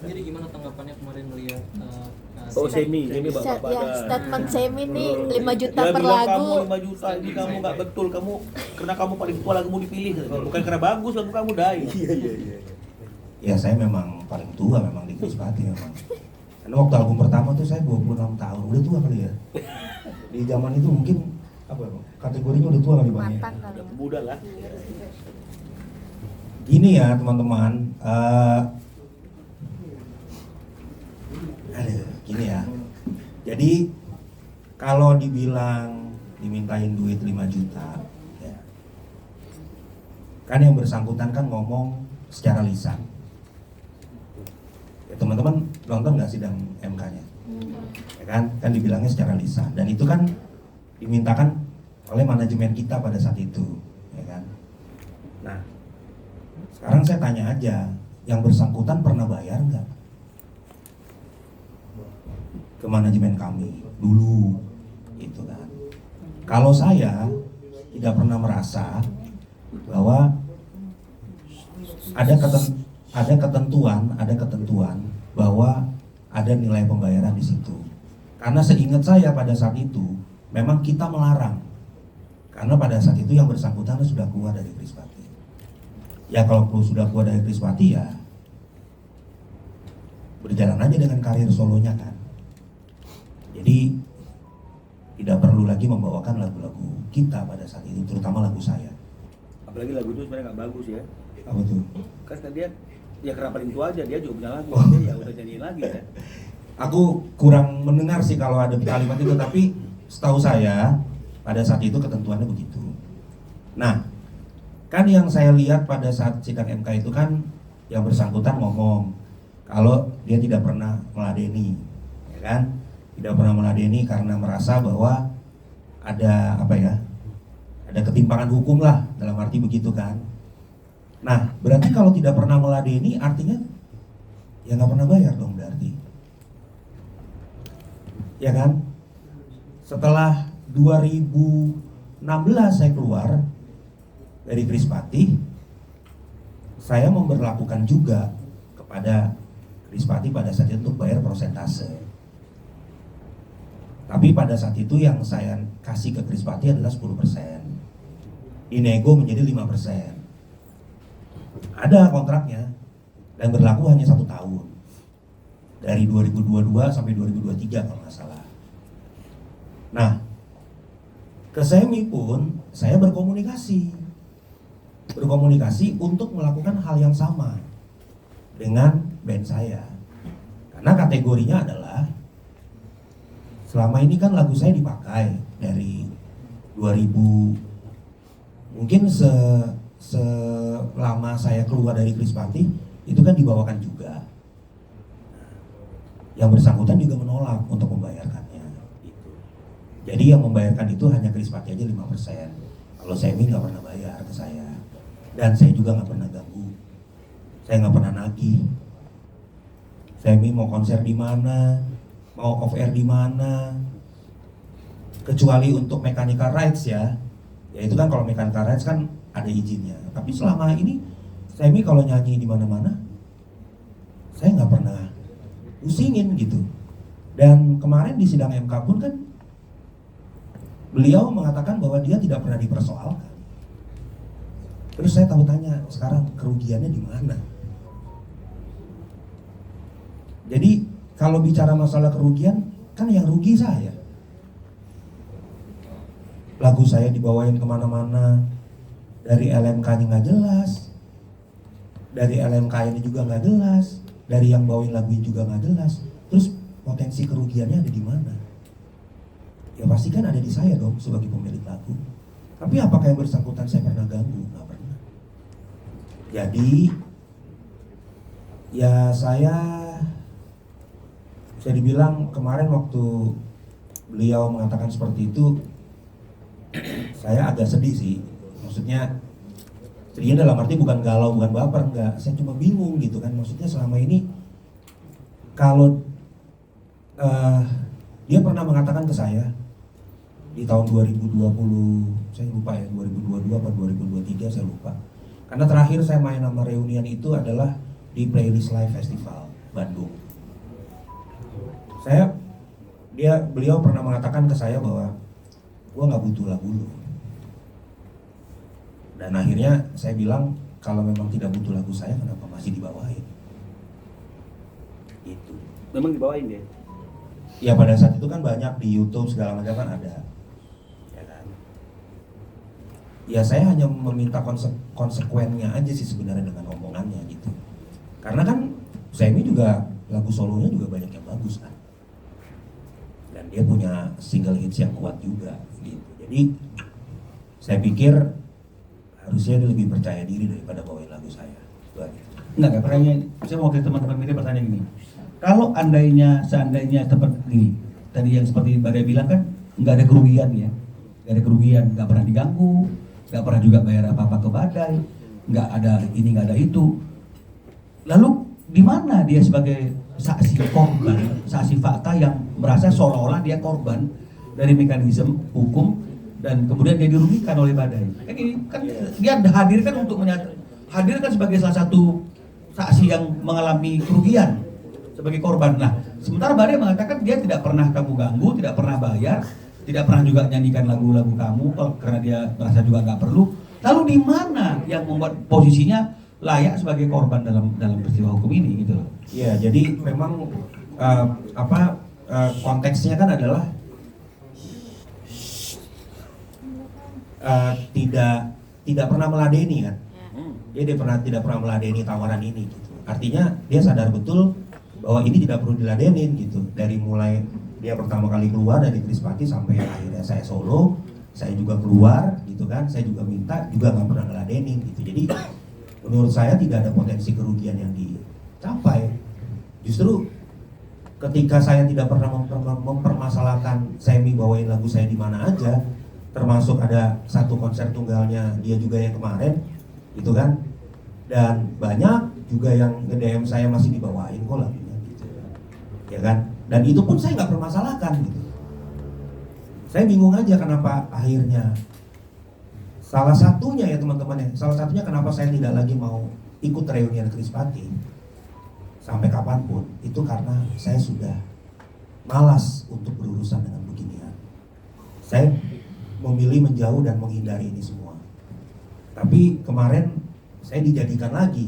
sendiri gimana tanggapannya kemarin melihat Semi bapak Ya, statement Semi nih 5 juta dia per bilang, lagu. kamu 5 juta ini kamu nggak betul, kamu karena kamu paling tua lagumu dipilih, bukan karena bagus lagu kamu Dai. Iya. Ya saya memang paling tua memang di Krispati memang. Karena waktu album pertama tuh saya 26 tahun, udah tua kali ya. Di zaman itu mungkin apa ya, kategorinya udah tua kali Bang ya. Matang kali. Muda lah. Gini ya teman-teman, gini ya. Jadi kalau dibilang dimintain duit 5 juta, ya, kan yang bersangkutan kan ngomong secara lisan. Ya, teman-teman nonton nggak sidang MK-nya? Ya kan dibilangnya secara lisan. Dan itu kan dimintakan oleh manajemen kita pada saat itu, ya kan. Nah, sekarang saya tanya aja, yang bersangkutan pernah bayar nggak ke manajemen kami dulu, itu kan. Kalau saya tidak pernah merasa bahwa ada ketentuan bahwa ada nilai pembayaran di situ. Karena seingat saya pada saat itu memang kita melarang. Karena pada saat itu yang bersangkutan sudah keluar dari Krispati. Ya kalau sudah keluar dari Krispati ya berjalan aja dengan karir solonya kan. Jadi tidak perlu lagi membawakan lagu-lagu kita pada saat itu, terutama lagu saya. Apalagi lagu itu sebenarnya nggak bagus ya. Apa tuh? Kan dia ya karena paling tua aja, dia juga punya lagu, dia ya udah nyanyiin lagi ya. Aku kurang mendengar sih kalau ada kalimat itu, tapi setahu saya pada saat itu ketentuannya begitu. Nah, kan yang saya lihat pada saat sidang MK itu kan yang bersangkutan ngomong kalau dia tidak pernah meladeni, ya kan? Tidak pernah meladeni karena merasa bahwa ada apa ya? Ada ketimpangan hukum lah, dalam arti begitu kan. Nah, berarti kalau tidak pernah meladeni artinya ya nggak pernah bayar dong berarti. Ya kan? Setelah 2016 saya keluar dari Krispati, saya memberlakukan juga kepada Krispati pada saat itu untuk bayar persentase. Tapi pada saat itu yang saya kasih ke Krispati adalah 10%. Dinego menjadi 5%. Ada kontraknya dan berlaku hanya 1 tahun. Dari 2022 sampai 2023 kalau nggak salah. Nah, ke Semi pun saya berkomunikasi untuk melakukan hal yang sama dengan band saya. Karena kategorinya adalah selama ini kan lagu saya dipakai dari 2000, mungkin selama saya keluar dari Krispati itu kan dibawakan juga. Yang bersangkutan juga menolak untuk membayarkannya. Gitu. Jadi yang membayarkan itu hanya Krispati aja 5%. Kalau Semi nggak pernah bayar ke saya, dan saya juga nggak pernah ganggu. Saya nggak pernah nagih. Semi mau konser di mana, mau off air di mana, kecuali untuk mechanical rights ya. Ya itu kan kalau mechanical rights kan ada izinnya. Tapi selama ini Semi kalau nyanyi di mana-mana, saya nggak pernah pusingin gitu. Dan kemarin di sidang MK pun kan beliau mengatakan bahwa dia tidak pernah dipersoalkan. Terus saya tahu tanya, sekarang kerugiannya di mana? Jadi kalau bicara masalah kerugian, kan yang rugi saya. Lagu saya dibawain kemana-mana, dari LMK-nya nggak jelas, dari LMK-nya juga nggak jelas, dari yang bawain lagunya juga nggak jelas. Terus potensi kerugiannya ada di mana? Ya pasti kan ada di saya dong sebagai pemilik lagu. Tapi apakah yang bersangkutan saya pernah ganggu? Nggak pernah. Jadi ya saya bisa dibilang kemarin waktu beliau mengatakan seperti itu, saya agak sedih sih. Maksudnya sedihnya dalam arti bukan galau, bukan baper, enggak. Saya cuma bingung gitu kan. Maksudnya selama ini kalau dia pernah mengatakan ke saya di tahun 2020, saya lupa ya, 2022 atau 2023 saya lupa. Karena terakhir saya main sama Reunian itu adalah di Playlist Live Festival. Bandung. Beliau pernah mengatakan ke saya bahwa gua nggak butuh lagu lu. Dan akhirnya saya bilang kalau memang tidak butuh lagu saya, kenapa masih dibawain? Itu. Memang dibawain deh. Ya pada saat itu kan banyak di YouTube segala macam kan ada. Ya kan. Ya saya hanya meminta konsekuennya aja sih sebenarnya dengan omongannya gitu. Karena kan Semi juga lagu solonya juga banyak yang bagus kan. Dan dia punya single hits yang kuat juga gitu. Jadi saya pikir harusnya dia lebih percaya diri daripada bawain lagu saya. Itu aja. Enggak pertanyaan. Saya mau ke teman-teman media pertanyaan gini. Kalau seandainya seperti ini, tadi yang seperti Mbak Dea bilang kan nggak ada kerugian ya, nggak ada kerugian, nggak pernah diganggu, nggak pernah juga bayar apa-apa ke badai, nggak ada ini nggak ada itu. Lalu di mana dia sebagai saksi korban, saksi fakta yang merasa seolah-olah dia korban dari mekanisme hukum dan kemudian dia dirugikan oleh badai? Kan ini kan dia hadirkan untuk hadirkan sebagai salah satu saksi yang mengalami kerugian sebagai korban. Nah, sementara Badai mengatakan dia tidak pernah kamu ganggu, tidak pernah bayar, tidak pernah juga nyanyikan lagu-lagu kamu karena dia merasa juga nggak perlu. Lalu di mana yang membuat posisinya layak sebagai korban dalam peristiwa hukum ini gitu loh? Ya, jadi memang konteksnya kan adalah tidak pernah meladeni kan. Dia tidak pernah meladeni tawaran ini gitu. Artinya dia sadar betul bahwa ini tidak perlu diladenin gitu. Dari mulai dia pertama kali keluar dari Krispati sampai akhirnya saya solo, saya juga keluar gitu kan, saya juga minta, juga nggak pernah ngeladenin gitu. Jadi menurut saya tidak ada potensi kerugian yang dicapai. Justru ketika saya tidak pernah mempermasalahkan Semi bawain lagu saya di mana aja, termasuk ada satu konser tunggalnya dia juga yang kemarin gitu kan, dan banyak juga yang nge-DM saya masih dibawain kok lagunya gitu ya kan, dan itu pun saya nggak permasalahkan gitu. Saya bingung aja kenapa akhirnya salah satunya ya teman-teman ya, salah satunya kenapa saya tidak lagi mau ikut reunian Krispati sampai kapanpun, itu karena saya sudah malas untuk berurusan dengan beginian. Saya memilih menjauh dan menghindari ini semua. Tapi kemarin saya dijadikan lagi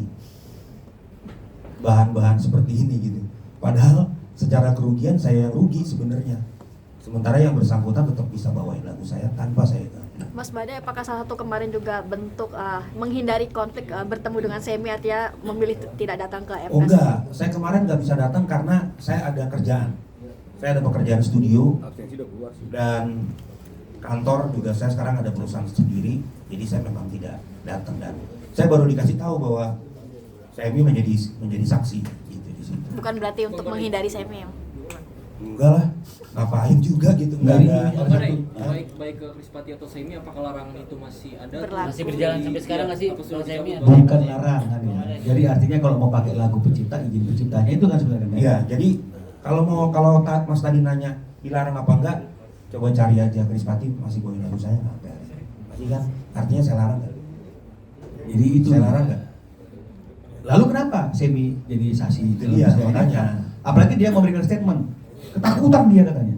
bahan-bahan seperti ini gitu. Padahal secara kerugian saya yang rugi sebenarnya. Sementara yang bersangkutan tetap bisa bawain lagu saya tanpa saya ganggu. Mas Badai, apakah salah satu kemarin juga bentuk menghindari konflik bertemu dengan Semi, artinya memilih tidak datang ke MK? Oh enggak, saya kemarin nggak bisa datang karena saya ada kerjaan. Saya ada pekerjaan studio dan kantor juga, saya sekarang ada perusahaan sendiri, jadi saya memang tidak datang. Dan saya baru dikasih tahu bahwa Semi menjadi saksi gitu di situ. Bukan berarti untuk menghindari Semi ya? Enggak lah, ngapain juga gitu, enggak ada. Baik ke Krispati atau Semi, apakah larangan itu masih ada? Berlaku. Masih berjalan sampai sekarang nggak sih? Kalau Semi Bukan larangan ya. Jadi artinya kalau mau pakai lagu pencipta, izin penciptanya itu kan sebenarnya. Iya, jadi kalau Mas tadi nanya dilarang apa enggak, coba cari aja Krispati masih bawain lagu saya nggak? Masih kan? Artinya saya larang nggak? Jadi itu Saya larang nggak? Lalu kenapa Semi jadi saksi itu? Iya, makanya. Apalagi dia memberikan statement, ketakutan dia katanya.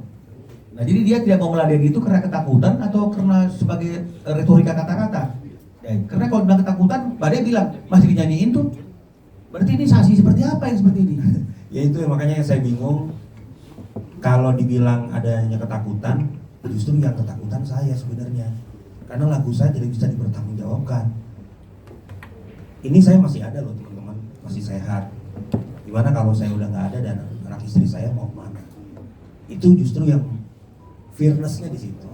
Nah, jadi dia tidak mau meladeni itu karena ketakutan atau karena sebagai retorika kata-kata? Ya, karena kalau bilang ketakutan, Badai bilang masih dinyanyiin tuh. Berarti ini saksi seperti apa yang seperti ini? Ya itu ya, makanya yang saya bingung. Kalau dibilang adanya ketakutan, justru yang ketakutan saya sebenarnya. Karena lagu saya tidak bisa dipertanggungjawabkan. Ini saya masih ada loh teman-teman, masih sehat. Gimana kalau saya udah nggak ada dan anak istri saya mau kemana? Itu justru yang fairness-nya di situ.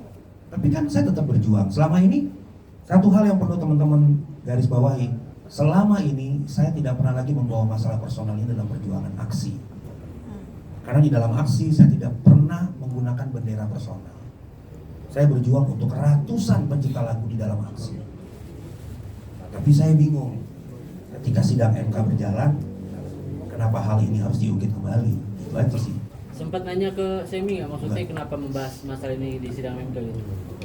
Tapi kan saya tetap berjuang. Selama ini satu hal yang perlu teman-teman garis bawahi, selama ini saya tidak pernah lagi membawa masalah personal ini dalam perjuangan aksi. Karena di dalam aksi saya tidak pernah menggunakan bendera personal. Saya berjuang untuk ratusan pencipta lagu di dalam aksi. Tapi saya bingung, ketika sidang MK berjalan, kenapa hal ini harus diungkit kembali? Itu aja sih. sempat nanya ke Semi nggak, maksudnya kenapa membahas masalah ini di sidang MK gitu?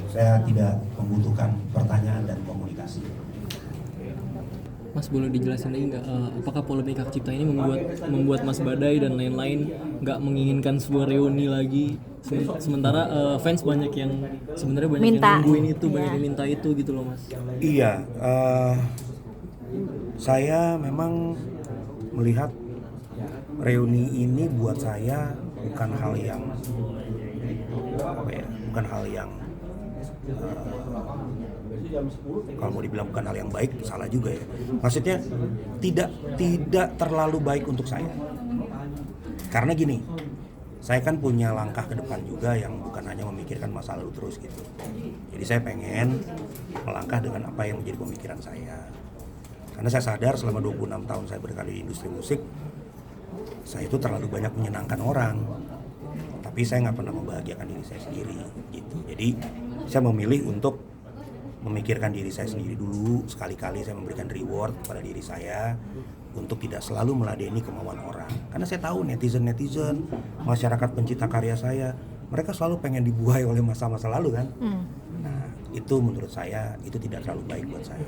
Saya tidak membutuhkan pertanyaan dan komunikasi. Mas boleh dijelasin lagi nggak apakah polemik hak cipta ini membuat Mas Badai dan lain-lain nggak menginginkan sebuah reuni lagi, sementara fans banyak yang sebenarnya banyak Minta. yang nungguin itu, Iya. banyak yang minta itu gitu loh Mas. Iya, saya memang melihat reuni ini buat saya bukan hal yang bukan hal yang kalau mau dibilang bukan hal yang baik salah juga ya. Maksudnya tidak terlalu baik untuk saya. Karena gini, saya kan punya langkah ke depan juga yang bukan hanya memikirkan masa lalu terus gitu. Jadi saya pengen melangkah dengan apa yang menjadi pemikiran saya. Karena saya sadar selama 26 tahun saya berkarir di industri musik, saya itu terlalu banyak menyenangkan orang. Tapi saya nggak pernah membahagiakan diri saya sendiri gitu. Jadi saya memilih untuk memikirkan diri saya sendiri dulu. Sekali-kali saya memberikan reward kepada diri saya untuk tidak selalu meladeni kemauan orang. Karena saya tahu netizen, masyarakat pencipta karya saya, mereka selalu pengen dibuai oleh masa-masa lalu kan. Nah itu menurut saya itu tidak terlalu baik buat saya.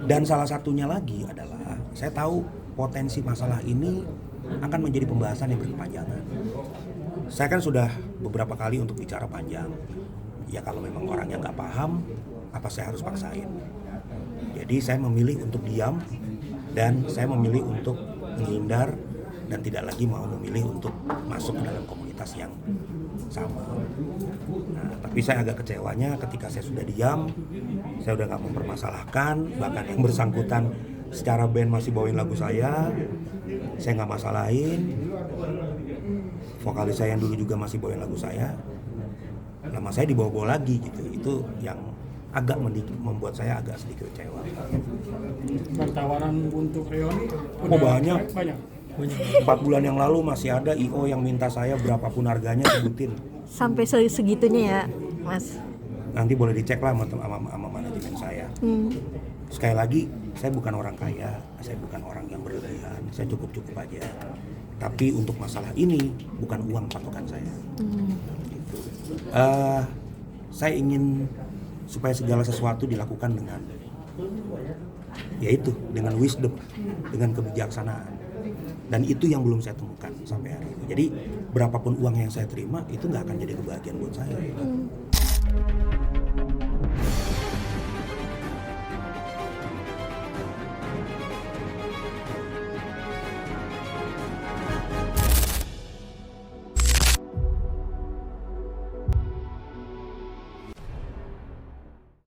Dan salah satunya lagi adalah saya tahu potensi masalah ini akan menjadi pembahasan yang berkepanjangan. Saya kan sudah beberapa kali untuk bicara panjang. Ya kalau memang orangnya nggak paham, apa saya harus paksain? Jadi saya memilih untuk diam dan saya memilih untuk menghindar dan tidak lagi mau memilih untuk masuk ke dalam komunitas yang sama. Nah, tapi saya agak kecewanya ketika saya sudah diam, saya udah nggak mempermasalahkan, bahkan yang bersangkutan secara band masih bawain lagu saya nggak masalahin. Vokalis saya yang dulu juga masih bawain lagu saya, nama saya dibawa-bawa lagi gitu. Itu yang agak membuat saya agak sedikit kecewa. Tawaran untuk reuni Oh banyak. banyak. 4 bulan yang lalu masih ada IO yang minta saya berapapun harganya sebutin. Sampai segitunya ya, Mas. Nanti boleh dicek lah sama manajemen saya. Sekali lagi, saya bukan orang kaya, saya bukan orang yang berlebihan, saya cukup-cukup aja. Tapi untuk masalah ini bukan uang patokan saya. Gitu. Saya ingin supaya segala sesuatu dilakukan dengan, yaitu dengan wisdom, dengan kebijaksanaan. Dan itu yang belum saya temukan sampai hari ini. Jadi berapapun uang yang saya terima itu nggak akan jadi kebahagiaan buat saya.